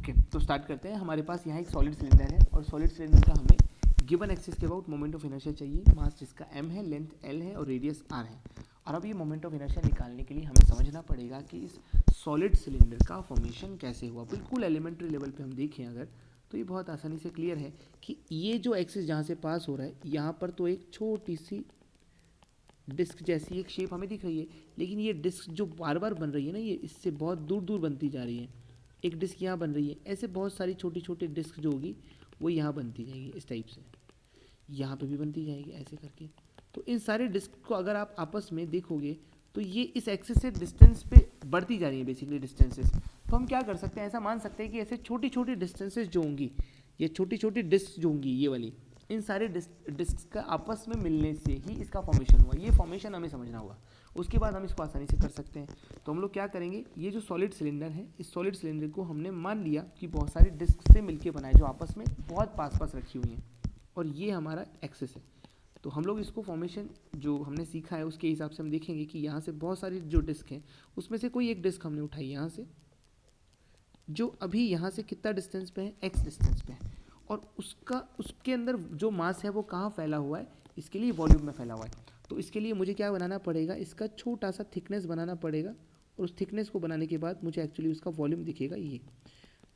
Okay, तो start करते हैं। हमारे पास यहाँ एक सॉलिड सिलेंडर है और सॉलिड सिलेंडर का हमें गिवन एक्सिस के अबाउट मोमेंट ऑफ इनर्शिया चाहिए। मास जिसका m है, लेंथ l है और रेडियस r है। और अब ये मोमेंट ऑफ इनर्शिया निकालने के लिए हमें समझना पड़ेगा कि इस सॉलिड सिलेंडर का फॉर्मेशन कैसे हुआ। बिल्कुल एलिमेंट्री लेवल पे हम देखें अगर, तो ये बहुत आसानी से क्लियर है कि ये जो एक्सिस जहाँ से पास हो रहा है, यहाँ पर तो एक छोटी सी डिस्क जैसी एक शेप हमें दिख रही है, लेकिन ये डिस्क जो बार बार बन रही है ना, ये इससे बहुत दूर दूर बनती जा रही है। एक डिस्क यहाँ बन रही है, ऐसे बहुत सारी छोटी छोटी डिस्क जो होगी वो यहाँ बनती जाएगी इस टाइप से, यहाँ पे भी बनती जाएगी ऐसे करके। तो इन सारे डिस्क को अगर आप आपस में देखोगे तो ये इस एक्सिस से डिस्टेंस पे बढ़ती जा रही है, बेसिकली डिस्टेंसेस। तो हम क्या कर सकते हैं, ऐसा मान सकते हैं कि ऐसे छोटी छोटी डिस्टेंसेस जो होंगी, ये छोटी छोटी डिस्क जो होंगी ये वाली, इन सारे डिस्क का आपस में मिलने से ही इसका फॉर्मेशन हुआ। ये फॉर्मेशन हमें समझना होगा, उसके बाद हम इसको आसानी से कर सकते हैं। तो हम लोग क्या करेंगे, ये जो सॉलिड सिलेंडर है, इस सॉलिड सिलेंडर को हमने मान लिया कि बहुत सारी डिस्क से मिलके बनाए जो आपस में बहुत पास पास रखी हुई हैं, और ये हमारा एक्सिस है। तो हम लोग इसको फॉर्मेशन जो हमने सीखा है उसके हिसाब से हम देखेंगे कि यहाँ से बहुत सारी जो डिस्क हैं उसमें से कोई एक डिस्क हमने उठाई यहाँ से, जो अभी यहाँ से कितना डिस्टेंस पे है, x डिस्टेंस पे है, और उसके अंदर जो मास है वो कहाँ फैला हुआ है, इसके लिए वॉल्यूम में फैला हुआ है। तो इसके लिए मुझे क्या बनाना पड़ेगा, इसका छोटा सा थिकनेस बनाना पड़ेगा, और उस थिकनेस को बनाने के बाद मुझे एक्चुअली उसका वॉल्यूम दिखेगा।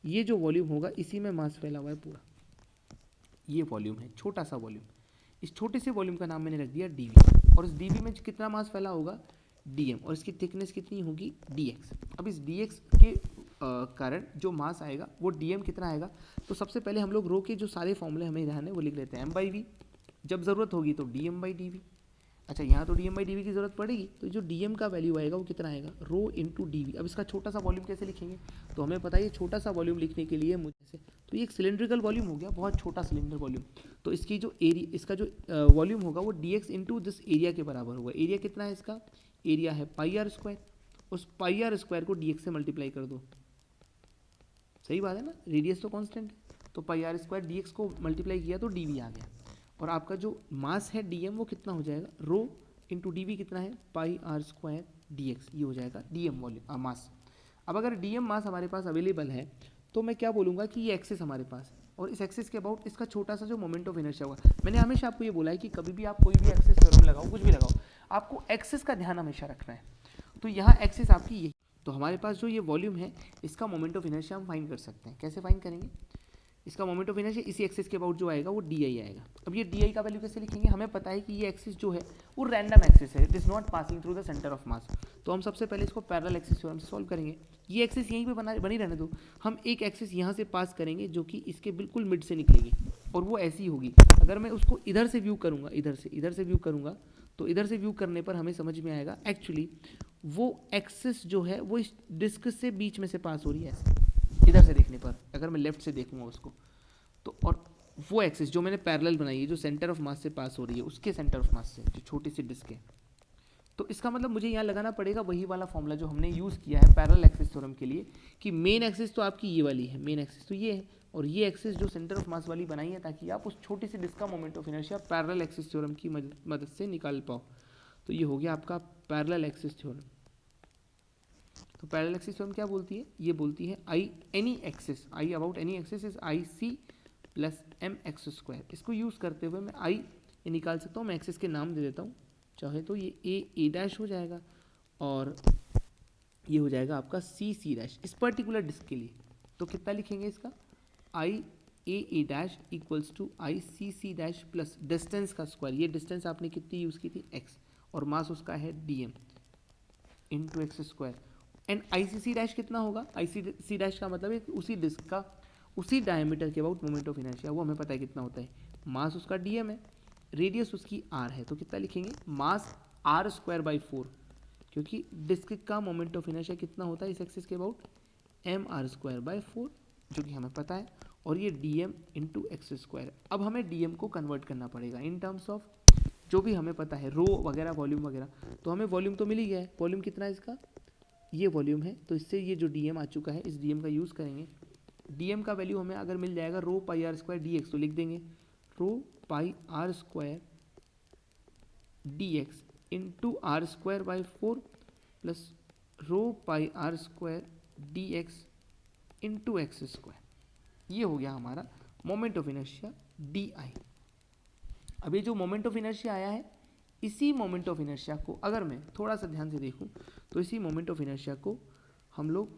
ये जो वॉल्यूम होगा इसी में मास फैला हुआ है पूरा, ये वॉल्यूम है, छोटा सा वॉल्यूम। इस छोटे से वॉल्यूम का नाम मैंने रख दिया dv, और इस dv में कितना मास फैला होगा dm, और इसकी थिकनेस कितनी होगी dx। अब इस dx के कारण जो मास आएगा वो dm कितना आएगा। तो सबसे पहले हम लोग रो के जो सारे फॉर्मूले हमें ध्यान है वो लिख लेते हैं, m/v, जब ज़रूरत होगी तो dm/dv। अच्छा, यहाँ तो dm/dv की ज़रूरत पड़ेगी, तो जो dm का वैल्यू आएगा वो कितना आएगा, रो इंटू dv। अब इसका छोटा सा वॉल्यूम कैसे लिखेंगे, तो हमें पता है ये छोटा सा वॉल्यूम लिखने के लिए मुझे से, तो ये एक सिलेंड्रिकल वॉल्यूम हो गया, बहुत छोटा सिलेंडर वॉल्यूम। तो इसकी जो एरिया, इसका जो वॉल्यूम होगा वो dx इंटू दिस एरिया के बराबर होगा। एरिया कितना है इसका, एरिया है πr², उस πr² को dx से मल्टीप्लाई कर दो। सही बात है ना, रेडियस तो कांस्टेंट है, तो πr² dx को मल्टीप्लाई किया तो dv आ गया। और आपका जो मास है dm वो कितना हो जाएगा, रो इंटू dv कितना है πr² dx, ये हो जाएगा dm वॉल्यूम मास। अब अगर dm मास हमारे पास अवेलेबल है तो मैं क्या बोलूँगा कि ये एक्सिस हमारे पास है, और इस एक्सिस के अबाउट इसका छोटा सा जो मोमेंट ऑफ इनर्शिया होगा। मैंने हमेशा आपको ये बोला है कि कभी भी आप कोई भी एक्सिस थ्योरम लगाओ, कुछ भी लगाओ, आपको एक्सिस का ध्यान हमेशा रखना है। तो यहाँ एक्सिस आपकी यही, तो हमारे पास जो ये वॉल्यूम है इसका मोमेंट ऑफ इनर्शिया हम फाइंड कर सकते हैं। कैसे फाइंड करेंगे, इसका मोमेंट ऑफ इनर्शिया इसी एक्सिस के अबाउट जो आएगा वो डी आई आएगा। अब ये डी आई का वैल्यू कैसे लिखेंगे, हमें पता है कि ये एक्सिस जो है वो रैंडम एक्सिस है, it is not passing through the centre of mass. तो हम सबसे पहले इसको पैरेलल एक्सिस थ्योरम से सॉल्व करेंगे। ये एक्सिस यहीं पे बनी रहने दो, हम एक एक्सिस यहाँ से पास करेंगे जो कि इसके बिल्कुल मिड से निकलेगी, और वो ऐसी होगी। अगर मैं उसको इधर से व्यू करूँगा, इधर से व्यू करूँगा, तो इधर से व्यू करने पर हमें समझ में आएगा एक्चुअली वो एक्सिस जो है वो इस डिस्क से बीच में से पास हो रही है ऐसे। इधर से देखने पर अगर मैं लेफ्ट से देखूँगा उसको, तो और वो एक्सिस जो मैंने पैरेलल बनाई है, जो सेंटर ऑफ मास से पास हो रही है, उसके सेंटर ऑफ मास से जो छोटी सी डिस्क है, तो इसका मतलब मुझे यहाँ लगाना पड़ेगा वही वाला फॉर्मूला जो हमने यूज़ किया है पैरेलल एक्सिस थ्योरम के लिए, कि मेन एक्सिस तो आपकी ये वाली है, मेन एक्सिस तो ये है, और ये एक्सिस जो सेंटर ऑफ मास वाली बनाई है ताकि आप उस छोटी सी डिस्क का moment of inertia parallel axis theorem की मदद से निकाल पाओ। तो ये हो गया आपका पैरेलल एक्सिस थ्योरम। तो पैरेलल एक्सिस थ्योरम क्या बोलती है, ये बोलती है I any axis, I about any axis is I C plus mx²। इसको यूज़ करते हुए मैं आई ये निकाल सकता हूँ, मैं एक्सिस के नाम दे देता हूँ, चाहे तो ये ए डैश हो जाएगा और ये हो जाएगा आपका सी डैश इस पर्टिकुलर डिस्क के लिए। तो कितना लिखेंगे इसका, I A dash equals to I C dash plus distance का स्क्वायर, ये डिस्टेंस आपने कितनी यूज़ की थी x, और मास उसका है dm into x²। And I C dash कितना होगा, आई सी डैश का मतलब है उसी डिस्क का उसी डायमीटर के अबाउट मोमेंट ऑफ इनर्शिया, वो हमें पता है कितना होता है। मास उसका dm है, रेडियस उसकी r है, तो कितना लिखेंगे, मास r²/4, क्योंकि डिस्क का मोमेंट ऑफ इनर्शिया कितना होता है इस एक्सिस के अबाउट mr²/4, जो कि हमें पता है, और ये dm इंटू x²। अब हमें dm को कन्वर्ट करना पड़ेगा इन टर्म्स ऑफ जो भी हमें पता है, रो वगैरह वॉल्यूम वगैरह। तो हमें वॉल्यूम तो मिल ही गया है, वॉल्यूम कितना है इसका, ये वॉल्यूम है, तो इससे ये जो dm आ चुका है इस dm का यूज़ करेंगे। dm का वैल्यू हमें अगर मिल जाएगा रो πr² dx, तो लिख देंगे रो πr² dx into r²/4 plus रो πr² dx into x square. ये हो गया हमारा moment of inertia D I. अब ये जो मोमेंट ऑफ इनर्शिया आया है, इसी मोमेंट ऑफ इनर्शिया को अगर मैं थोड़ा सा ध्यान से देखूं तो इसी मोमेंट ऑफ इनर्शिया को हम लोग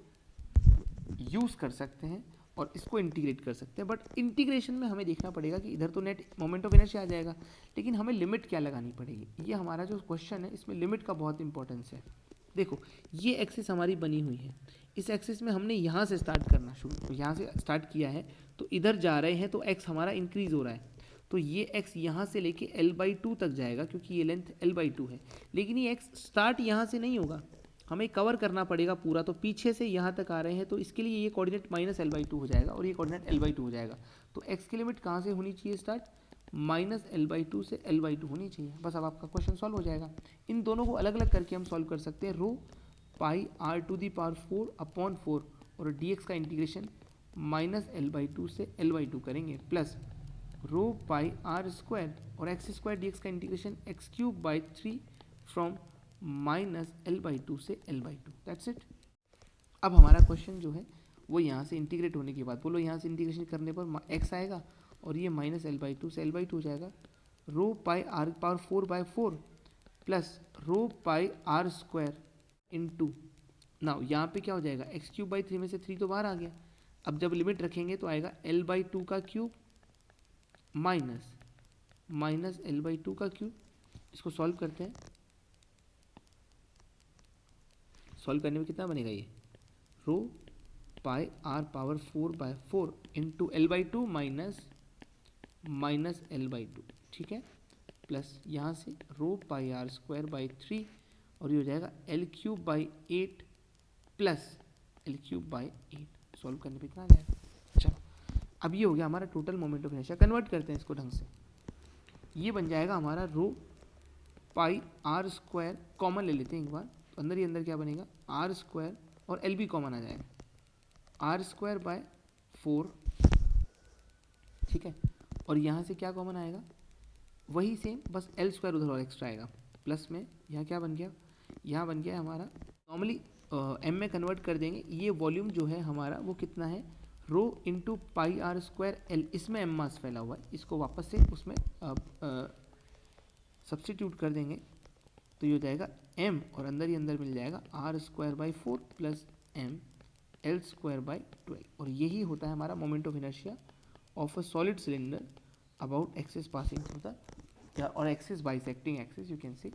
यूज़ कर सकते हैं और इसको इंटीग्रेट कर सकते हैं। बट इंटीग्रेशन में हमें देखना पड़ेगा कि इधर तो नेट मोमेंट ऑफ इनर्शिया आ जाएगा, लेकिन हमें लिमिट क्या लगानी पड़ेगी। ये हमारा जो क्वेश्चन है इसमें लिमिट का बहुत इंपॉर्टेंस है। देखो ये एक्सिस हमारी बनी हुई है, इस एक्सिस में हमने यहाँ से स्टार्ट करना शुरू, यहाँ से स्टार्ट किया है तो इधर जा रहे हैं तो एक्स हमारा इंक्रीज हो रहा है, तो ये एक्स यहाँ से लेके L/2 तक जाएगा क्योंकि ये लेंथ L/2 है। लेकिन ये एक्स स्टार्ट यहाँ से नहीं होगा, हमें कवर करना पड़ेगा पूरा, तो पीछे से यहाँ तक आ रहे हैं तो इसके लिए ये कोऑर्डिनेट -L/2 हो जाएगा और ये कोऑर्डिनेट L/2 हो जाएगा। तो एक्स की लिमिट कहाँ से होनी चाहिए स्टार्ट, -L/2 से L/2 होनी चाहिए। बस अब आपका क्वेश्चन सॉल्व हो जाएगा। इन दोनों को अलग अलग करके हम सॉल्व कर सकते हैं। रो पाई r⁴/4 और dx का इंटीग्रेशन -L/2 से L/2 करेंगे, प्लस रो पाई r² और x² dx का इंटीग्रेशन x³ फ्रॉम -L/2 से L/2। That's it. अब हमारा क्वेश्चन जो है वो यहाँ से इंटीग्रेट होने के बाद, बोलो यहाँ से इंटीग्रेशन करने पर x आएगा और ये -L/2 से L/2 हो जाएगा। रो पाई r⁴/4 प्लस रो पाई r² इंटू, नाउ यहाँ पे क्या हो जाएगा, x³ 3 में से 3 तो बाहर आ गया। अब जब लिमिट रखेंगे तो आएगा L/2 का क्यूब माइनस L/2 का क्यूब। इसको सॉल्व करते हैं, सॉल्व करने में कितना बनेगा, ये रो पाई r⁴/4 into L/2 minus L/2, ठीक है, प्लस यहाँ से रो पाई r²/3 और ये हो जाएगा L³ प्लस L³/8। सॉल्व करने पे कितना आ जाएगा। चलो अब ये हो गया हमारा total moment of inertia. Convert करते हैं इसको ढंग से, ये बन जाएगा हमारा रो पाई r² कॉमन ले लेते हैं एक बार, तो अंदर ही अंदर क्या बनेगा r² और L भी कॉमन आ जाएगा r²/4, ठीक है, और यहाँ से क्या कॉमन आएगा, वही सेम, बस L² उधर और एक्स्ट्रा आएगा, प्लस में यहाँ क्या बन गया, यहाँ बन गया हमारा, नॉर्मली m में कन्वर्ट कर देंगे। ये वॉल्यूम जो है हमारा वो कितना है, rho into pi r² L, इसमें m मास फैला हुआ है, इसको वापस से उसमें सब्स्टिट्यूट कर देंगे तो ये हो जाएगा m और अंदर ही अंदर मिल जाएगा r²/4 प्लस m L²/12, और यही होता है हमारा moment of inertia of a solid cylinder about axis passing through the, और axis bisecting axis you can C.